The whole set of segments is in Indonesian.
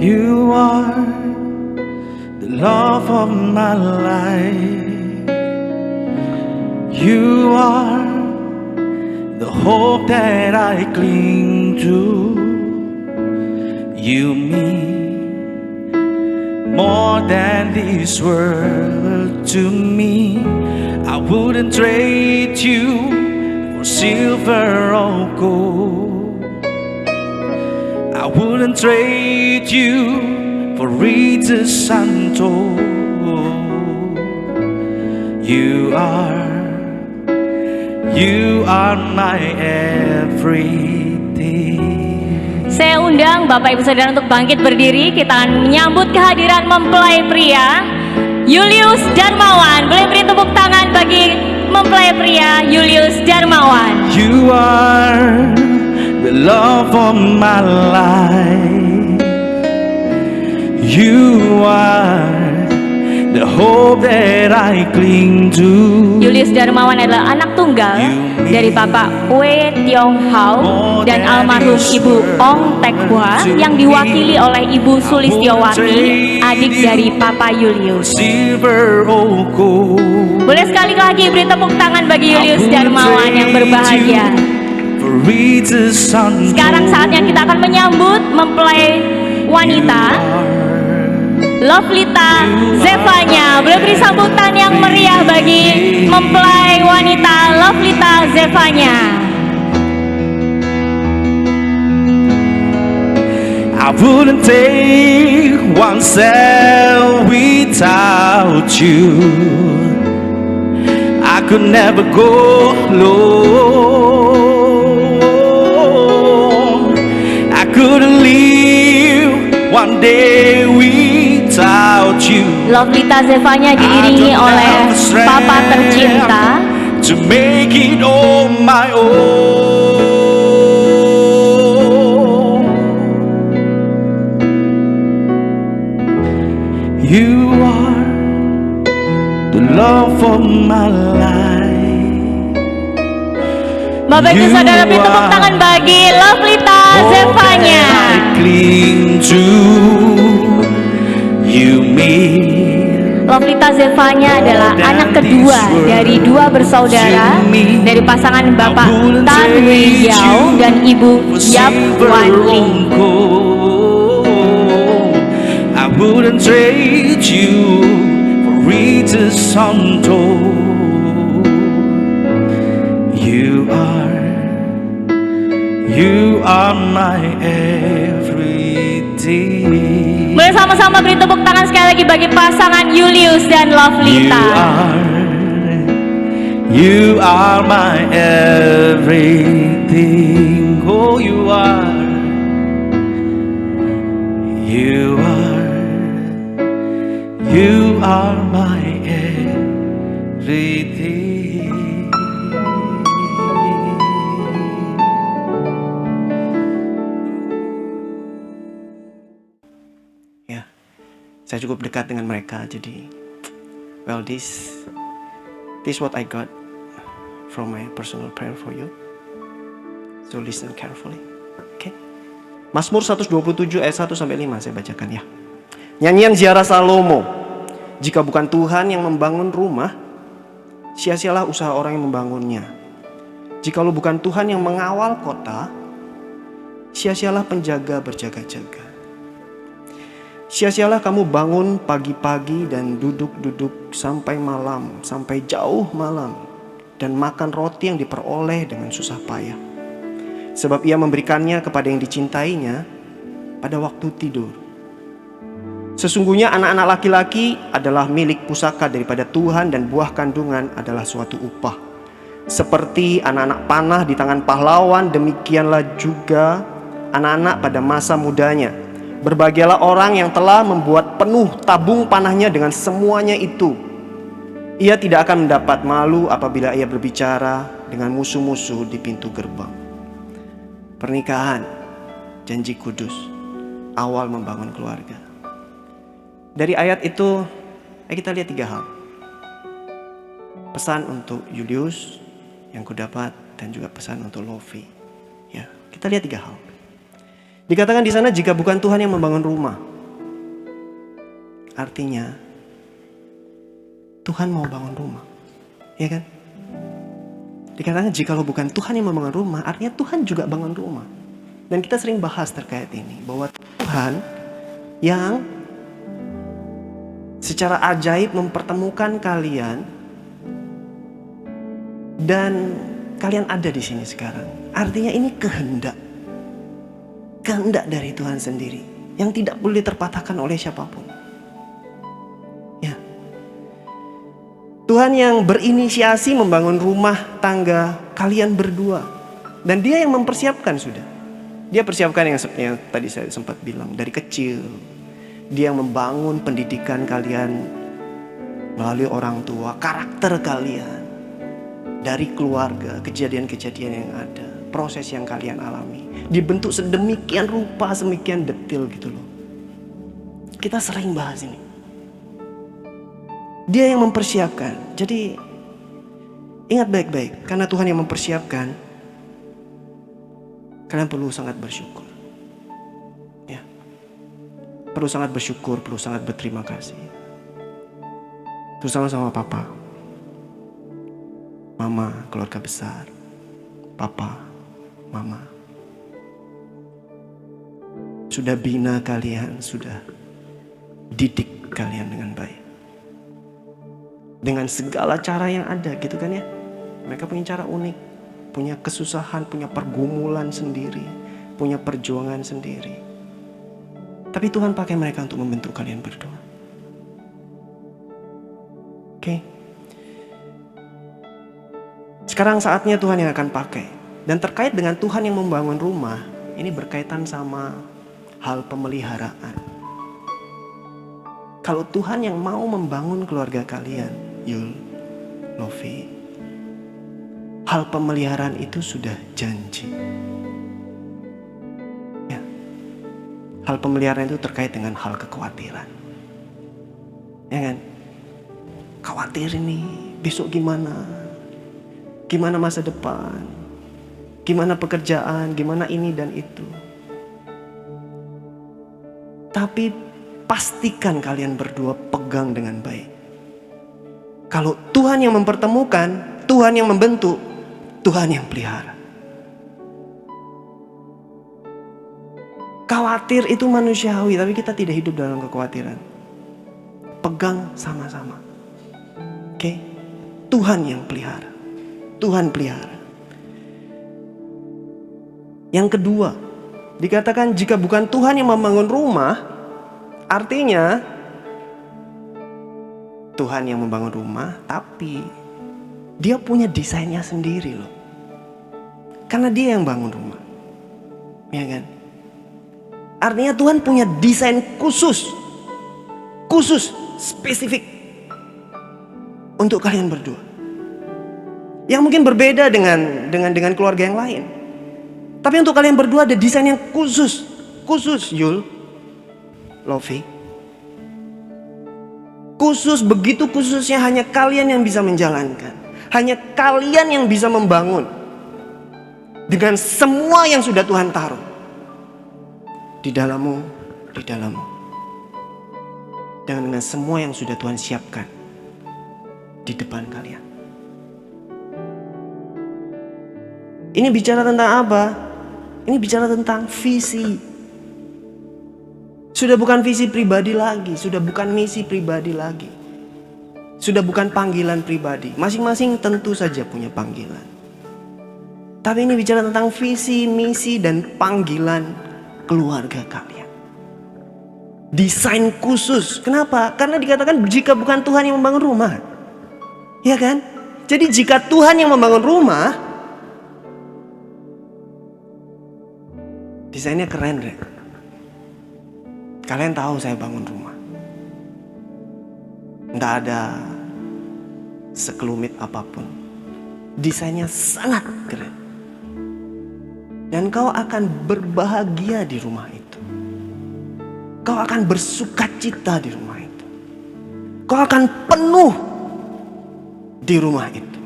You are the love of my life. You are the hope that I cling to. You mean more than this world to me. I wouldn't trade you for silver or gold. I wouldn't trade you for riches untold. You are my everything. Saya undang Bapak Ibu Saudara untuk bangkit berdiri. Kita akan menyambut kehadiran mempelai pria Julius Darmawan. Boleh beri tepuk tangan bagi mempelai pria Julius Darmawan. You are the love of my life. You are the hope that I cling to. Julius Darmawan adalah anak tunggal dari Bapak Wei Tiong Hao dan almarhum Ibu Ong Tek Hwa yang diwakili oleh Ibu Sulistiowati, adik dari Papa Julius. Boleh sekali lagi beri tepuk tangan bagi Julius Darmawan yang berbahagia. Sekarang saatnya kita akan menyambut mempelai wanita Lovelita Zevanya. Boleh beri sambutan yang meriah bagi mempelai wanita Lovelita Zevanya. I wouldn't take one cell without you. I could never go alone. I couldn't live one day without you. Lovelita Zevanya diiringi oleh Papa tercinta to make it on my own. You are the love of my life. Bapak Ibu Saudara, beri tepuk tangan bagi Lovelita Zevanya. Lovelita Zevanya adalah anak kedua dari dua bersaudara dari pasangan Bapak Tan Wei Yao dan Ibu Yap Wan Ling. I wouldn't trade you for riches untold. You are my everything. Boleh sama-sama beri tepuk tangan sekali lagi bagi pasangan Julius dan Lovelita. You are my everything. Oh, you are. You are my everything. Ya, saya cukup dekat dengan mereka, jadi this what I got from my personal prayer for you. So listen carefully. Okay. Mazmur 127 ayat 1 sampai 5 saya bacakan ya. Nyanyian ziarah Salomo. Jika bukan Tuhan yang membangun rumah, sia-sialah usaha orang yang membangunnya. Jikalau bukan Tuhan yang mengawal kota, sia-sialah penjaga berjaga-jaga. Sia-sialah kamu bangun pagi-pagi dan duduk-duduk sampai malam, sampai jauh malam, dan makan roti yang diperoleh dengan susah payah. Sebab ia memberikannya kepada yang dicintainya pada waktu tidur. Sesungguhnya anak-anak laki-laki adalah milik pusaka daripada Tuhan, dan buah kandungan adalah suatu upah. Seperti anak-anak panah di tangan pahlawan, demikianlah juga anak-anak pada masa mudanya. Berbahagialah orang yang telah membuat penuh tabung panahnya dengan semuanya itu. Ia tidak akan mendapat malu apabila ia berbicara dengan musuh-musuh di pintu gerbang. Pernikahan, janji kudus, awal membangun keluarga. Dari ayat itu kita lihat 3 hal. Pesan untuk Julius yang kudapat, dan juga pesan untuk Lovi. Ya, kita lihat 3 hal. Dikatakan di sana, jika bukan Tuhan yang membangun rumah, artinya Tuhan mau bangun rumah. Ya kan? Dikatakan jikalau bukan Tuhan yang membangun rumah, artinya Tuhan juga bangun rumah. Dan kita sering bahas terkait ini, bahwa Tuhan yang secara ajaib mempertemukan kalian dan kalian ada di sini sekarang. Artinya ini kehendak dari Tuhan sendiri yang tidak boleh terpatahkan oleh siapapun. Ya. Tuhan yang berinisiasi membangun rumah tangga kalian berdua, dan Dia yang mempersiapkan sudah. Dia persiapkan yang tadi saya sempat bilang dari kecil. Dia yang membangun pendidikan kalian melalui orang tua, karakter kalian dari keluarga, kejadian-kejadian yang ada, proses yang kalian alami, dibentuk sedemikian rupa, sedemikian detil gitu loh. Kita sering bahas ini. Dia yang mempersiapkan. Jadi ingat baik-baik, karena Tuhan yang mempersiapkan, kalian perlu sangat bersyukur. Ya. Perlu sangat bersyukur, perlu sangat berterima kasih. Terutama sama papa, mama, keluarga besar, papa, mama. Sudah bina kalian, sudah didik kalian dengan baik. Dengan segala cara yang ada gitu kan ya. Mereka punya cara unik, punya kesusahan, punya pergumulan sendiri, punya perjuangan sendiri. Tapi Tuhan pakai mereka untuk membentuk kalian berdua. Oke. Sekarang saatnya Tuhan yang akan pakai. Dan terkait dengan Tuhan yang membangun rumah, ini berkaitan sama hal pemeliharaan. Kalau Tuhan yang mau membangun keluarga kalian, Yul, Lofi, hal pemeliharaan itu sudah janji. Ya. Hal pemeliharaan itu terkait dengan hal kekhawatiran. Ya kan? Khawatir ini, besok gimana? Gimana masa depan? Gimana pekerjaan? Gimana ini dan itu? Tapi pastikan kalian berdua pegang dengan baik. Kalau Tuhan yang mempertemukan, Tuhan yang membentuk, Tuhan yang pelihara. Khawatir itu manusiawi, tapi kita tidak hidup dalam kekhawatiran. Pegang sama-sama. Oke? Tuhan yang pelihara. Tuhan pelihara. Yang kedua, dikatakan jika bukan Tuhan yang membangun rumah, artinya Tuhan yang membangun rumah, tapi Dia punya desainnya sendiri loh. Karena Dia yang bangun rumah. Ya kan? Artinya Tuhan punya desain khusus, spesifik untuk kalian berdua. Yang mungkin berbeda dengan keluarga yang lain. Tapi untuk kalian berdua ada desain yang khusus, Yul, Lofi. Khusus, begitu khususnya hanya kalian yang bisa menjalankan. Hanya kalian yang bisa membangun. Dengan semua yang sudah Tuhan taruh. Di dalammu. Dengan semua yang sudah Tuhan siapkan. Di depan kalian. Ini bicara tentang apa? Ini bicara tentang visi. Sudah bukan visi pribadi lagi, sudah bukan misi pribadi lagi. Sudah bukan panggilan pribadi. Masing-masing tentu saja punya panggilan. Tapi ini bicara tentang visi, misi, dan panggilan keluarga kalian. Desain khusus. Kenapa? Karena dikatakan jika bukan Tuhan yang membangun rumah. Ya kan? Jadi jika Tuhan yang membangun rumah, desainnya keren deh. Kalian tahu saya bangun rumah. Nggak ada sekelumit apapun. Desainnya sangat keren. Dan kau akan berbahagia di rumah itu. Kau akan bersukacita di rumah itu. Kau akan penuh di rumah itu.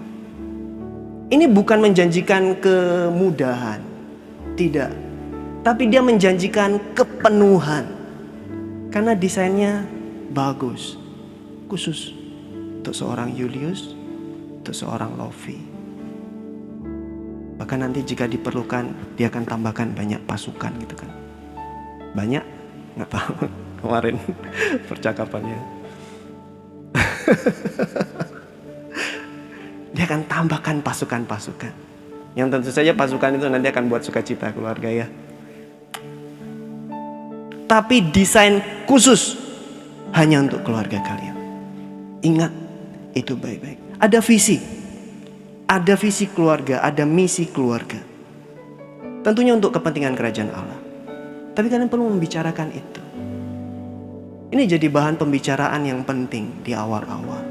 Ini bukan menjanjikan kemudahan. Tidak. Tapi dia menjanjikan kepenuhan. Karena desainnya bagus, khusus untuk seorang Julius, untuk seorang Lofi. Bahkan nanti jika diperlukan, dia akan tambahkan banyak pasukan gitu kan. Banyak? Nggak tahu kemarin percakapannya. Dia akan tambahkan pasukan-pasukan. Yang tentu saja pasukan itu nanti akan buat sukacita keluarga ya. Tapi desain khusus hanya untuk keluarga kalian. Ingat itu baik-baik. Ada visi. Ada visi keluarga, ada misi keluarga. Tentunya untuk kepentingan kerajaan Allah. Tapi kalian perlu membicarakan itu. Ini jadi bahan pembicaraan yang penting di awal-awal.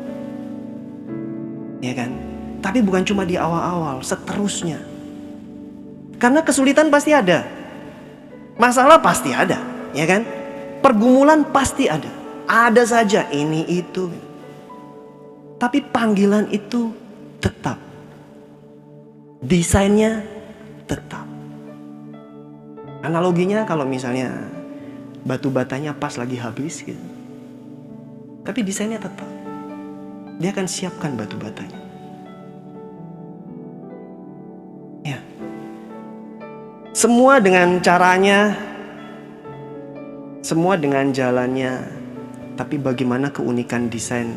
Ya kan? Tapi bukan cuma di awal-awal, seterusnya. Karena kesulitan pasti ada. Masalah pasti ada, ya kan? Pergumulan pasti ada. Ada saja ini itu. Tapi panggilan itu tetap. Desainnya tetap. Analoginya kalau misalnya batu batanya pas lagi habis gitu. Tapi desainnya tetap. Dia akan siapkan batu batanya. Ya. Semua dengan caranya, semua dengan jalannya. Tapi bagaimana keunikan desain,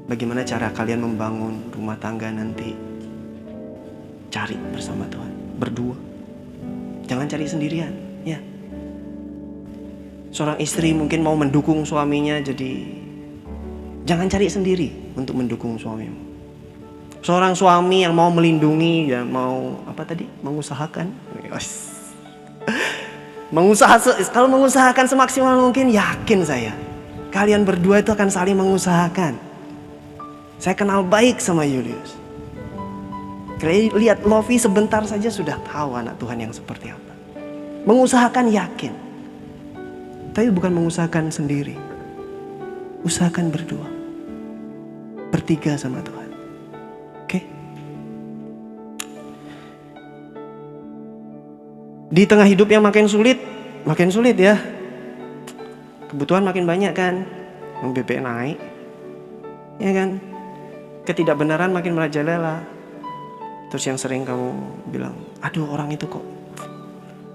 bagaimana cara kalian membangun rumah tangga nanti, cari bersama Tuhan, berdua. Jangan cari sendirian, ya. Seorang istri mungkin mau mendukung suaminya, jadi jangan cari sendiri untuk mendukung suamimu. Seorang suami yang mau melindungi dan mau mengusahakan. Kalau mengusahakan semaksimal mungkin, yakin saya, kalian berdua itu akan saling mengusahakan. Saya kenal baik sama Julius. Lihat Lofi sebentar saja sudah tahu anak Tuhan yang seperti apa. Mengusahakan yakin. Tapi bukan mengusahakan sendiri. Usahakan berdua. Bertiga sama Tuhan. Oke? Di tengah hidup yang makin sulit ya. Kebutuhan makin banyak kan. BP naik. Ya kan? Ketidakbenaran makin merajalela. Terus yang sering kamu bilang, aduh orang itu kok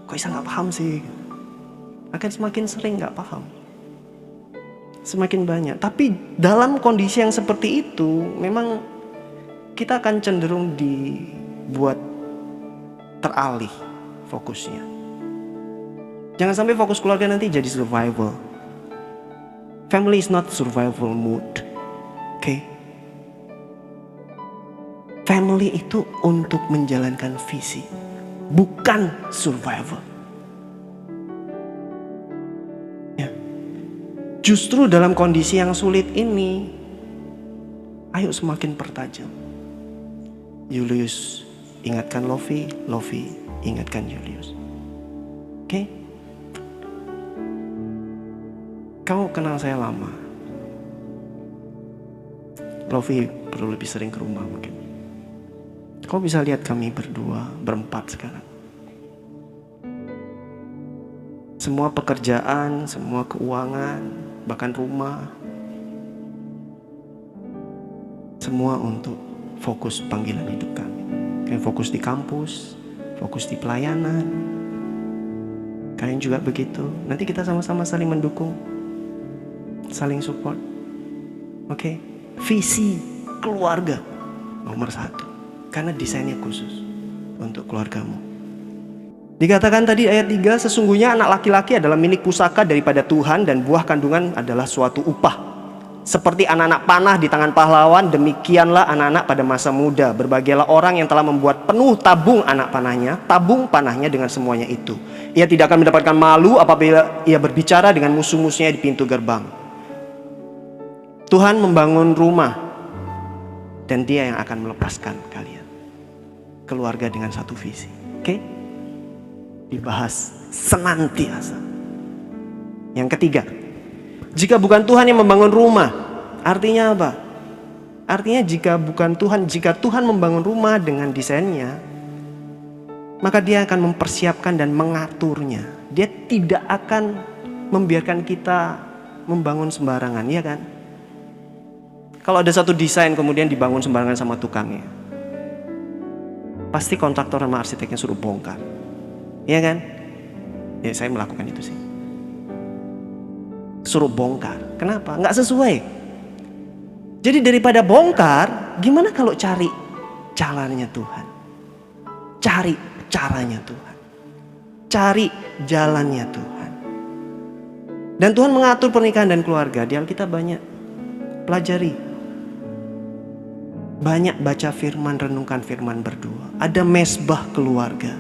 bisa gak paham sih. Akan semakin sering gak paham. Semakin banyak. Tapi dalam kondisi yang seperti itu, memang kita akan cenderung dibuat teralih fokusnya. Jangan sampai fokus keluarga nanti jadi survival. Family is not survival mode. Oke? Family itu untuk menjalankan visi, bukan survival. Ya. Justru dalam kondisi yang sulit ini, ayo semakin pertajam. Julius ingatkan Lofi, Lofi ingatkan Julius. Oke? Kamu kenal saya lama. Lofi perlu lebih sering ke rumah mungkin. Kau bisa lihat kami berdua, berempat sekarang. Semua pekerjaan, semua keuangan, bahkan rumah. Semua untuk fokus panggilan hidup kami. Kalian fokus di kampus, fokus di pelayanan. Kalian juga begitu. Nanti kita sama-sama saling mendukung, saling support. Oke? Visi keluarga nomor 1. Karena desainnya khusus untuk keluargamu. Dikatakan tadi ayat 3, sesungguhnya anak laki-laki adalah milik pusaka daripada Tuhan dan buah kandungan adalah suatu upah. Seperti anak-anak panah di tangan pahlawan, demikianlah anak-anak pada masa muda. Berbahagialah orang yang telah membuat penuh tabung anak panahnya, tabung panahnya dengan semuanya itu. Ia tidak akan mendapatkan malu apabila ia berbicara dengan musuh-musuhnya di pintu gerbang. Tuhan membangun rumah dan Dia yang akan melepaskan kalian. Keluarga dengan satu visi. Oke? Dibahas senantiasa. Yang ketiga, jika bukan Tuhan yang membangun rumah, artinya apa? Artinya jika Tuhan membangun rumah dengan desainnya, maka Dia akan mempersiapkan dan mengaturnya. Dia tidak akan membiarkan kita membangun sembarangan, iya kan? Kalau ada satu desain kemudian dibangun sembarangan sama tukangnya, pasti kontraktor sama arsiteknya suruh bongkar, iya kan? Ya saya melakukan itu sih, suruh bongkar. Kenapa? Nggak sesuai. Jadi daripada bongkar, gimana kalau cari jalannya Tuhan, cari caranya Tuhan, cari jalannya Tuhan. Dan Tuhan mengatur pernikahan dan keluarga. Di Alkitab banyak pelajari, banyak baca firman, renungkan firman, berdua. Ada mesbah keluarga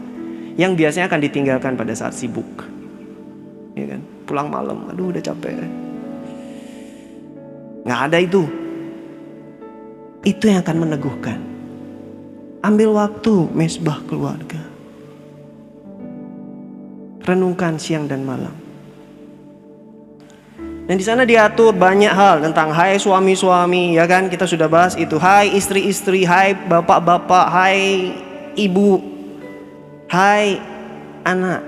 yang biasanya akan ditinggalkan pada saat sibuk, ya kan? Pulang malam, aduh udah capek, nggak ada itu. Itu yang akan meneguhkan. Ambil waktu mesbah keluarga, renungkan siang dan malam. Dan di sana diatur banyak hal tentang hai suami-suami, ya kan? Kita sudah bahas itu. Hai istri-istri, hai bapak-bapak, hai ibu, hai anak.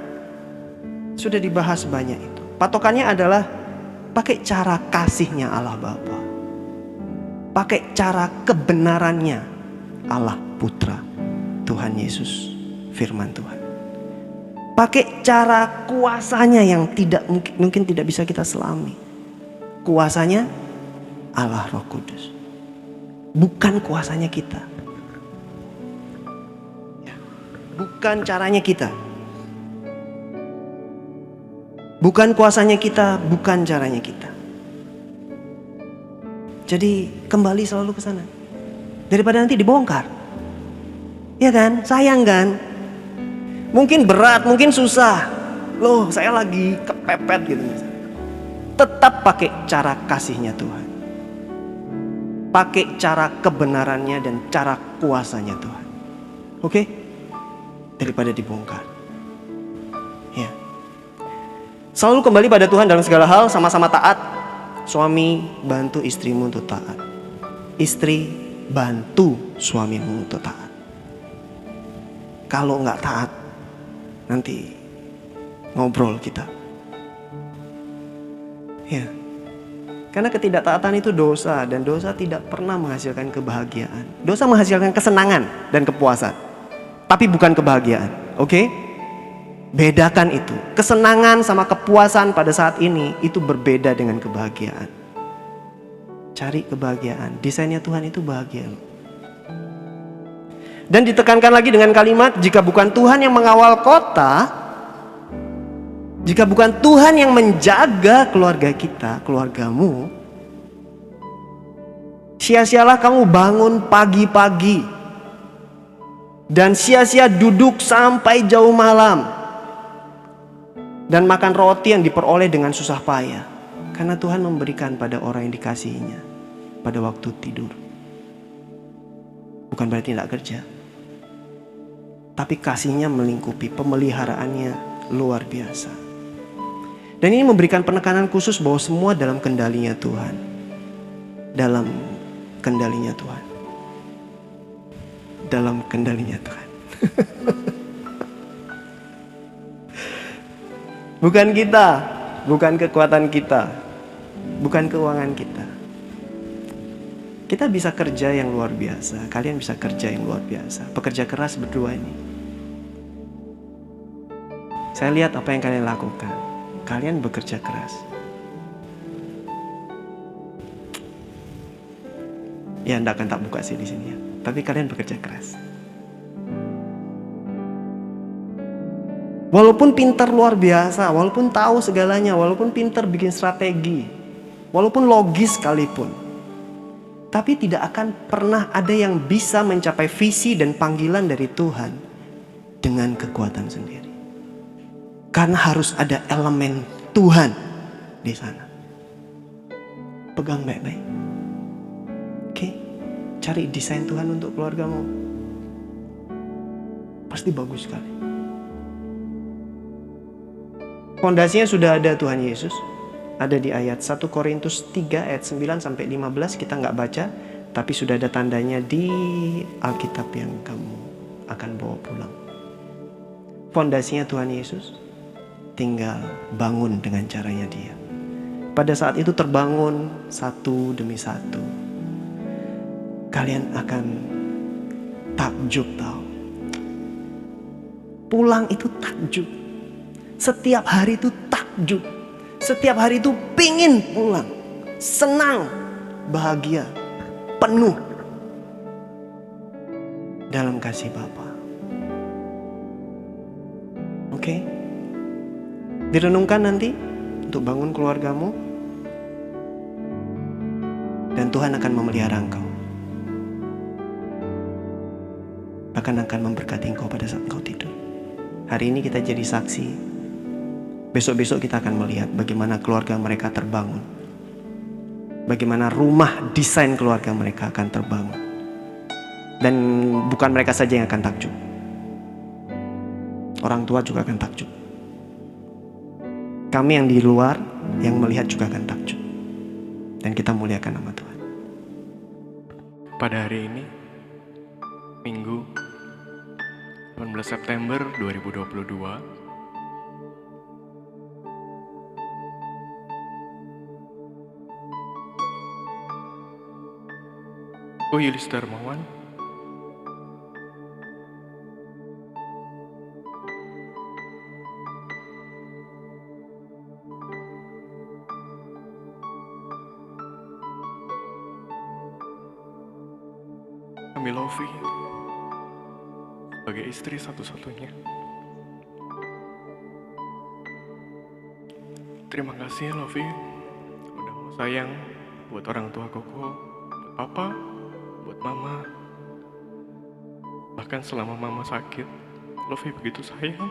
Sudah dibahas banyak itu. Patokannya adalah pakai cara kasihnya Allah Bapa, pakai cara kebenarannya Allah Putra, Tuhan Yesus, firman Tuhan. Pakai cara kuasanya yang tidak mungkin tidak bisa kita selami. Kuasanya Allah Roh Kudus, bukan kuasanya kita, bukan caranya kita, bukan kuasanya kita, bukan caranya kita. Jadi kembali selalu ke sana daripada nanti dibongkar, ya kan? Sayang kan? Mungkin berat, mungkin susah. Loh, saya lagi kepepet gitu. Tetap pakai cara kasihnya Tuhan, pakai cara kebenarannya dan cara kuasanya Tuhan. Oke? Daripada dibongkar. Ya. Selalu kembali pada Tuhan dalam segala hal, sama-sama taat. Suami, bantu istrimu untuk taat. Istri, bantu suamimu untuk taat. Kalau nggak taat, nanti ngobrol kita. Ya. Karena ketidaktaatan itu dosa, dan dosa tidak pernah menghasilkan kebahagiaan. Dosa menghasilkan kesenangan dan kepuasan, tapi bukan kebahagiaan. Oke? Bedakan itu. Kesenangan sama kepuasan pada saat ini itu berbeda dengan kebahagiaan. Cari kebahagiaan. Desainnya Tuhan itu bahagia. Dan ditekankan lagi dengan kalimat, jika bukan Tuhan yang mengawal kota, jika bukan Tuhan yang menjaga keluarga kita, keluargamu, sia-sialah kamu bangun pagi-pagi dan sia-sia duduk sampai jauh malam dan makan roti yang diperoleh dengan susah payah. Karena Tuhan memberikan pada orang yang dikasihinya pada waktu tidur. Bukan berarti tidak kerja, tapi kasihnya melingkupi, pemeliharaannya luar biasa. Dan ini memberikan penekanan khusus bahwa semua dalam kendalinya Tuhan. Dalam kendalinya Tuhan. Dalam kendalinya Tuhan. Bukan kita, bukan kekuatan kita, bukan keuangan kita. Kita bisa kerja yang luar biasa, kalian bisa kerja yang luar biasa. Pekerja keras berdua ini. Saya lihat apa yang kalian lakukan. Kalian bekerja keras. Ya, enggak akan tak buka sih di sini ya. Tapi kalian bekerja keras. Walaupun pintar luar biasa, walaupun tahu segalanya, walaupun pintar bikin strategi, walaupun logis sekalipun, tapi tidak akan pernah ada yang bisa mencapai visi dan panggilan dari Tuhan dengan kekuatan sendiri. Karena harus ada elemen Tuhan di sana. Pegang baik-baik. Oke? Cari desain Tuhan untuk keluargamu. Pasti bagus sekali. Fondasinya sudah ada Tuhan Yesus. Ada di ayat 1 Korintus 3 ayat 9 sampai 15. Kita nggak baca, tapi sudah ada tandanya di Alkitab yang kamu akan bawa pulang. Fondasinya Tuhan Yesus. Tinggal bangun dengan caranya Dia. pada saat itu terbangun satu demi satu. Kalian akan takjub tahu. Pulang itu takjub. Setiap hari itu takjub. Setiap hari itu pingin pulang. Senang, bahagia, penuh dalam kasih Bapa. Oke? Direnungkan nanti untuk bangun keluargamu. Dan Tuhan akan memelihara engkau. Bahkan akan memberkati engkau pada saat engkau tidur. Hari ini kita jadi saksi. Besok-besok kita akan melihat bagaimana keluarga mereka terbangun. Bagaimana rumah desain keluarga mereka akan terbangun. Dan bukan mereka saja yang akan takjub. Orang tua juga akan takjub. Kami yang di luar, yang melihat juga akan takjub. Dan kita muliakan nama Tuhan. Pada hari ini, Minggu 18 September 2022, aku Yulis Darmawan ambil Lofi sebagai istri satu-satunya. Terima kasih Lofi udah mau sayang buat orang tua Koko, buat papa, buat mama. Bahkan selama mama sakit, Lofi begitu sayang.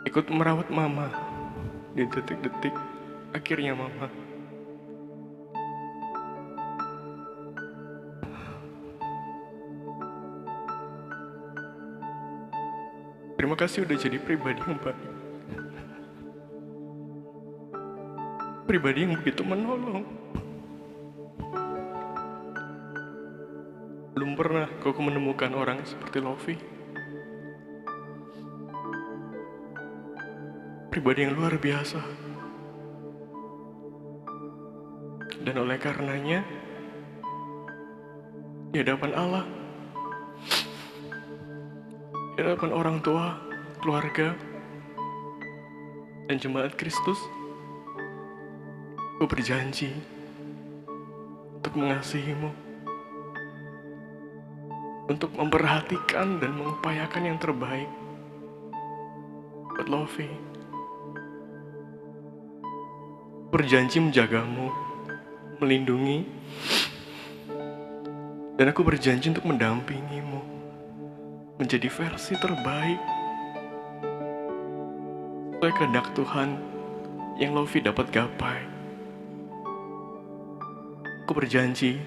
Ikut merawat mama di detik-detik akhirnya mama. Terima kasih udah jadi pribadi yang baik. Pribadi yang begitu menolong. Belum pernah Koko menemukan orang seperti Lofi. Pribadi yang luar biasa. Dan oleh karenanya, di hadapan Allah, di hadapan orang tua, keluarga, dan jemaat Kristus, aku berjanji untuk mengasihimu, untuk memperhatikan dan mengupayakan yang terbaik buat Lofi. Berjanji menjagamu, melindungi, dan aku berjanji untuk mendampingimu menjadi versi terbaik sesuai kehendak Tuhan yang Lofi dapat gapai. Aku berjanji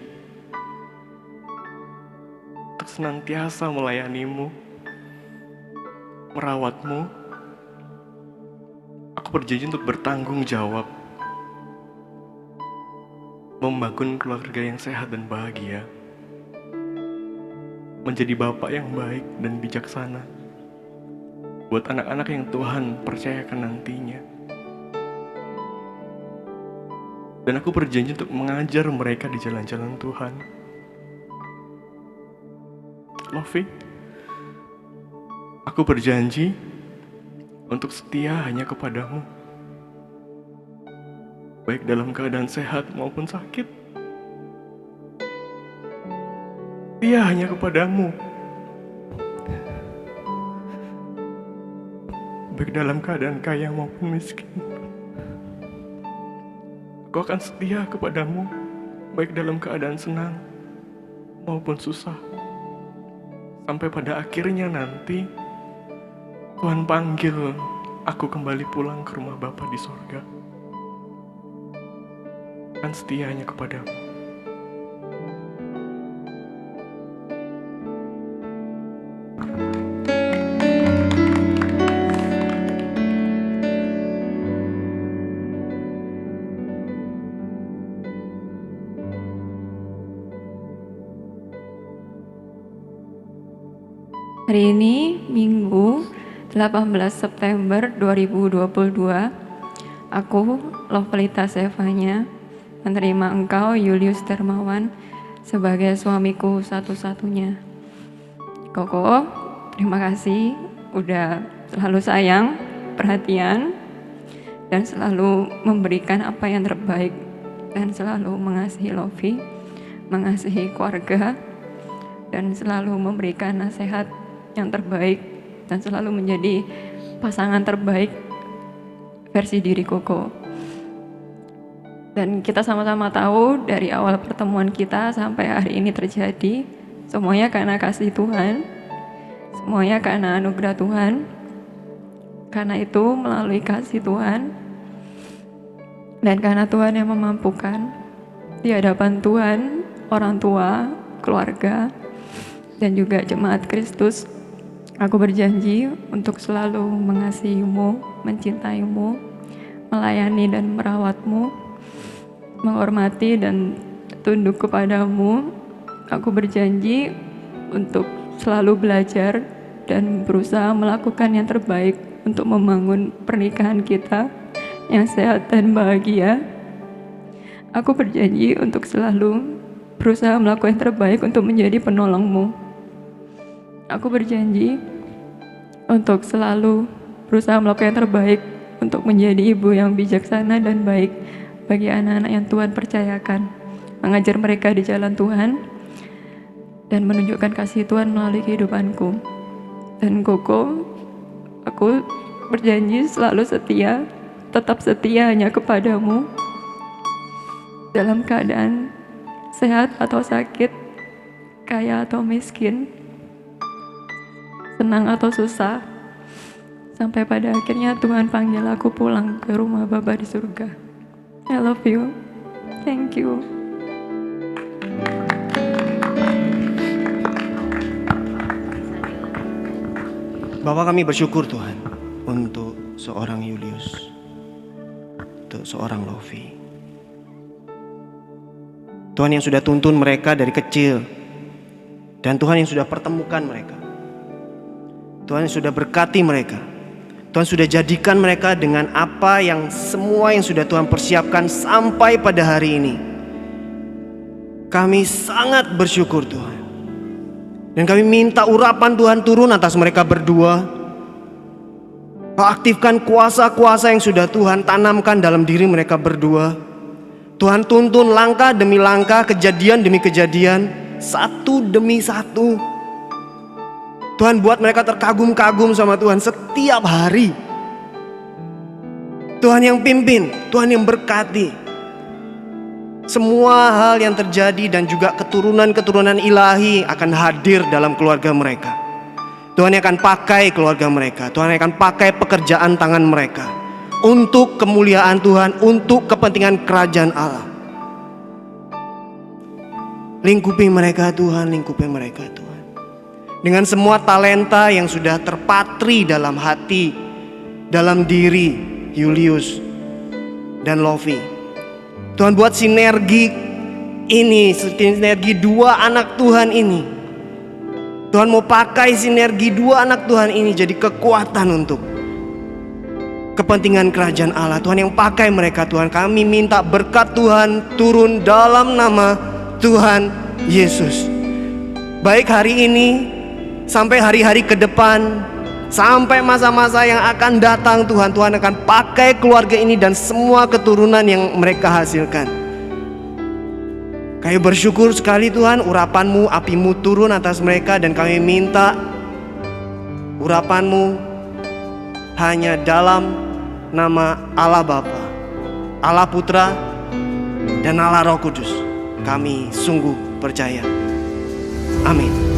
untuk senantiasa melayanimu, merawatmu. Aku berjanji untuk bertanggung jawab, membangun keluarga yang sehat dan bahagia, menjadi bapak yang baik dan bijaksana buat anak-anak yang Tuhan percayakan nantinya. Dan aku berjanji untuk mengajar mereka di jalan-jalan Tuhan. Lofi, aku berjanji untuk setia hanya kepadamu, baik dalam keadaan sehat maupun sakit. Setia hanya kepadamu, baik dalam keadaan kaya maupun miskin. Aku akan setia kepadamu, baik dalam keadaan senang maupun susah. Sampai pada akhirnya nanti, Tuhan panggil aku kembali pulang ke rumah Bapa di sorga. Akan setia hanya kepadamu. Hari ini Minggu 18 September 2022, Aku, Lovelita Sevanya, menerima engkau, Julius Dermawan, sebagai suamiku satu-satunya. Koko, terima kasih udah selalu sayang, perhatian, dan selalu memberikan apa yang terbaik, dan selalu mengasihi Lovi, mengasihi keluarga, dan selalu memberikan nasihat yang terbaik, dan selalu menjadi pasangan terbaik versi diri Koko. Dan kita sama-sama tahu dari awal pertemuan kita sampai hari ini terjadi, semuanya karena kasih Tuhan, semuanya karena anugerah Tuhan. Karena itu melalui kasih Tuhan dan karena Tuhan yang memampukan, di hadapan Tuhan, orang tua, keluarga, dan juga jemaat Kristus, aku berjanji untuk selalu mengasihimu, mencintaimu, melayani dan merawatmu, menghormati dan tunduk kepadamu. Aku berjanji untuk selalu belajar dan berusaha melakukan yang terbaik untuk membangun pernikahan kita yang sehat dan bahagia. Aku berjanji untuk selalu berusaha melakukan yang terbaik untuk menjadi penolongmu. Aku berjanji untuk selalu berusaha melakukan yang terbaik untuk menjadi ibu yang bijaksana dan baik bagi anak-anak yang Tuhan percayakan, mengajar mereka di jalan Tuhan, dan menunjukkan kasih Tuhan melalui kehidupanku. Dan Koko, aku berjanji selalu setia, tetap setia hanya kepadamu, dalam keadaan sehat atau sakit, kaya atau miskin, senang atau susah, sampai pada akhirnya Tuhan panggil aku pulang ke rumah Bapa di surga. I love you. Thank you. Bapak, kami bersyukur Tuhan untuk seorang Julius, untuk seorang Lovi. Tuhan yang sudah tuntun mereka dari kecil, dan Tuhan yang sudah pertemukan mereka. Tuhan yang sudah berkati mereka. Tuhan sudah jadikan mereka dengan apa yang semua yang sudah Tuhan persiapkan sampai pada hari ini. Kami sangat bersyukur Tuhan. Dan kami minta urapan Tuhan turun atas mereka berdua. Aktifkan kuasa-kuasa yang sudah Tuhan tanamkan dalam diri mereka berdua. Tuhan tuntun langkah demi langkah, kejadian demi kejadian, satu demi satu. Tuhan buat mereka terkagum-kagum sama Tuhan setiap hari. Tuhan yang pimpin, Tuhan yang berkati. Semua hal yang terjadi dan juga keturunan-keturunan ilahi akan hadir dalam keluarga mereka. Tuhan yang akan pakai keluarga mereka. Tuhan yang akan pakai pekerjaan tangan mereka untuk kemuliaan Tuhan, untuk kepentingan kerajaan Allah. Lingkupi mereka Tuhan, lingkupi mereka Tuhan. Dengan semua talenta yang sudah terpatri dalam hati, dalam diri Julius dan Lovi. Tuhan buat sinergi ini, sinergi dua anak Tuhan ini. Tuhan mau pakai sinergi dua anak Tuhan ini jadi kekuatan untuk kepentingan kerajaan Allah. Tuhan yang pakai mereka Tuhan. Kami minta berkat Tuhan turun dalam nama Tuhan Yesus. Baik hari ini sampai hari-hari ke depan, sampai masa-masa yang akan datang, Tuhan akan pakai keluarga ini dan semua keturunan yang mereka hasilkan. Kami bersyukur sekali Tuhan, urapan-Mu, api-Mu turun atas mereka, dan kami minta urapan-Mu hanya dalam nama Allah Bapa, Allah Putra, dan Allah Roh Kudus. Kami sungguh percaya. Amin.